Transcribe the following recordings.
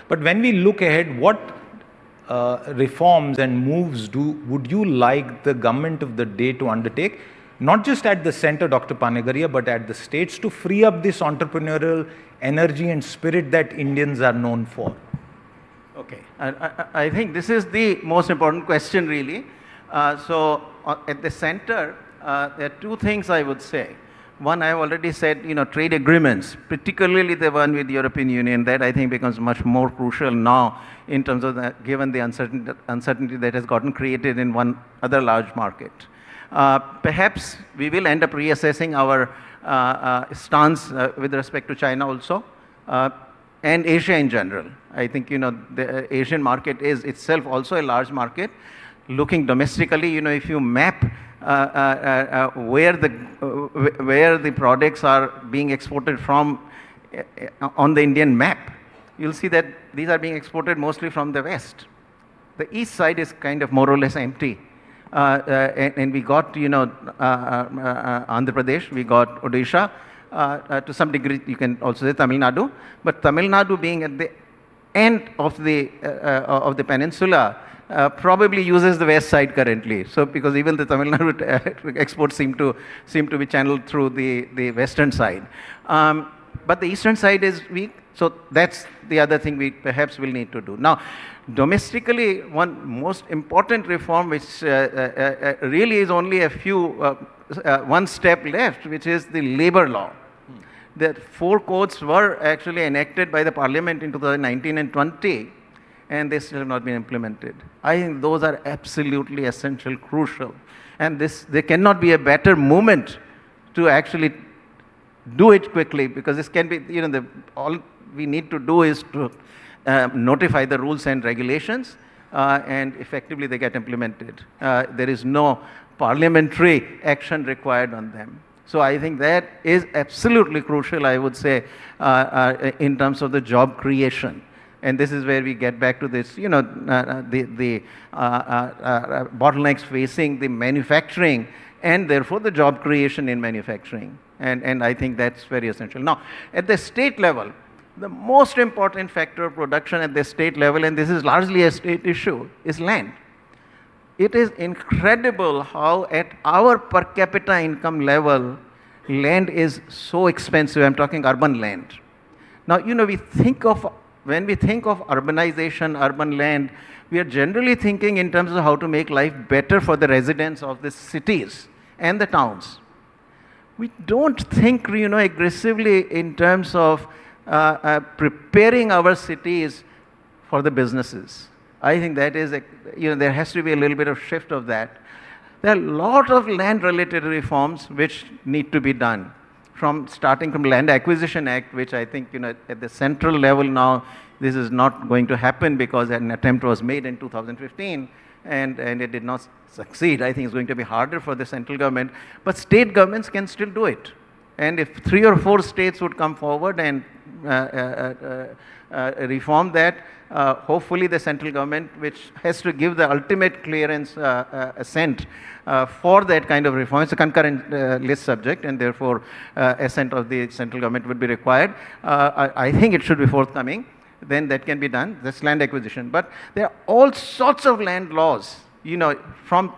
But when we look ahead, what reforms and moves would you like the government of the day to undertake, not just at the center, Dr. Panagariya, but at the states, to free up this entrepreneurial energy and spirit that Indians are known for? Okay, I think this is the most important question, really. So at the center, there are two things I would say. One, I have already said, trade agreements, particularly the one with the European Union, that I think becomes much more crucial now in terms of given the uncertainty that has gotten created in one other large market. Perhaps we will end up reassessing our stance with respect to China also, and Asia in general. I think, the Asian market is itself also a large market. Looking domestically, if you map where the products are being exported from on the Indian map, you'll see that these are being exported mostly from the west. The east side is kind of more or less empty. And we got, Andhra Pradesh, we got Odisha, to some degree you can also say Tamil Nadu, but Tamil Nadu being at the end of the peninsula, probably uses the west side currently. So because even the Tamil Nadu exports seem to be channeled through the western side. But the eastern side is weak, so that's the other thing we perhaps will need to do. Now, domestically, one most important reform which really is only one step left, which is the labor law. The 4 codes were actually enacted by the parliament in 2019 and 20, and they still have not been implemented. I think those are absolutely essential, crucial. And there cannot be a better moment to actually do it quickly, because this can be, all we need to do is to notify the rules and regulations, and effectively they get implemented. There is no parliamentary action required on them. So I think that is absolutely crucial, I would say, in terms of the job creation. And this is where we get back to this, the bottlenecks facing the manufacturing and therefore the job creation in manufacturing. And I think that's very essential. Now, at the state level, the most important factor of production at the state level, and this is largely a state issue, is land. It is incredible how at our per capita income level, land is so expensive. I'm talking urban land. Now, when we think of urbanization, urban land, we are generally thinking in terms of how to make life better for the residents of the cities and the towns. We don't think, aggressively in terms of preparing our cities for the businesses. I think that is, there has to be a little bit of shift of that. There are a lot of land-related reforms which need to be done, starting from Land Acquisition Act, which I think, at the central level now, this is not going to happen because an attempt was made in 2015 and it did not succeed. I think it's going to be harder for the central government, but state governments can still do it. And if 3 or 4 states would come forward and reform that, hopefully the central government, which has to give the ultimate clearance, assent for that kind of reform, it's a concurrent list subject, and therefore assent of the central government would be required. I think it should be forthcoming. Then that can be done. That's land acquisition. But there are all sorts of land laws, from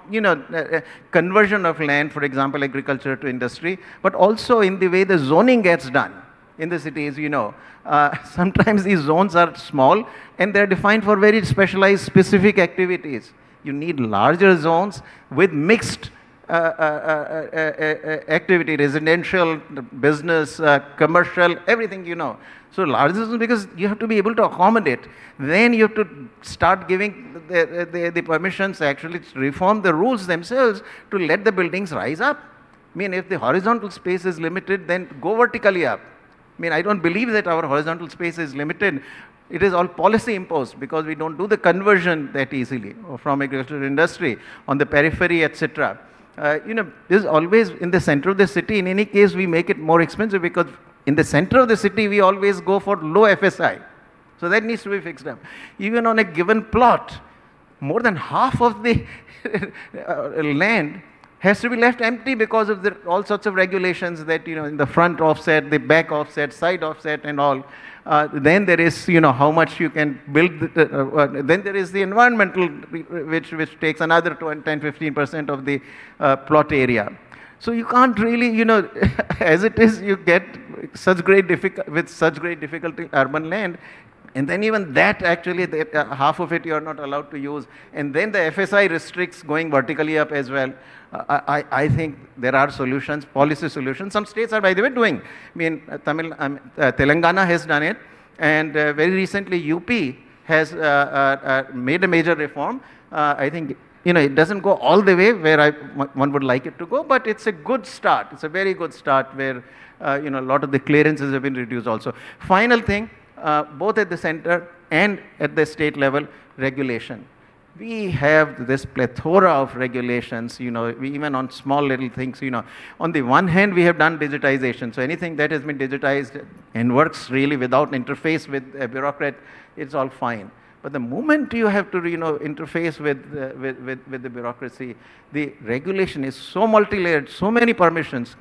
conversion of land, for example, agriculture to industry, but also in the way the zoning gets done in the cities. Sometimes these zones are small and they're defined for very specialized, specific activities. You need larger zones with mixed activity, residential, business, commercial, everything, So larger zones, because you have to be able to accommodate. Then you have to start giving the permissions, actually reform the rules themselves to let the buildings rise up. If the horizontal space is limited, then go vertically up. I don't believe that our horizontal space is limited. It is all policy imposed because we don't do the conversion that easily from agriculture to industry on the periphery, etc. This is always in the center of the city. In any case, we make it more expensive because in the center of the city, we always go for low FSI. So that needs to be fixed up. Even on a given plot, more than half of the land has to be left empty because of all sorts of regulations that, in the front offset, the back offset, side offset and all. Then there is, how much you can build. Then there is the environmental, which takes another 10-15% of the plot area. So you can't really, as it is, you get with such great difficulty urban land. And then even that actually, half of it you are not allowed to use. And then the FSI restricts going vertically up as well. I think there are solutions, policy solutions. Some states are, by the way, doing. I mean, Telangana has done it. And very recently, UP has made a major reform. I think, it doesn't go all the way where one would like it to go, but it's a good start. It's a very good start where, a lot of the clearances have been reduced also. Final thing, both at the center and at the state level, regulation. We have this plethora of regulations, even on small little things, On the one hand, we have done digitization. So anything that has been digitized and works really without interface with a bureaucrat, it's all fine. But the moment you have to, interface with the bureaucracy, the regulation is so multi-layered, so many permissions.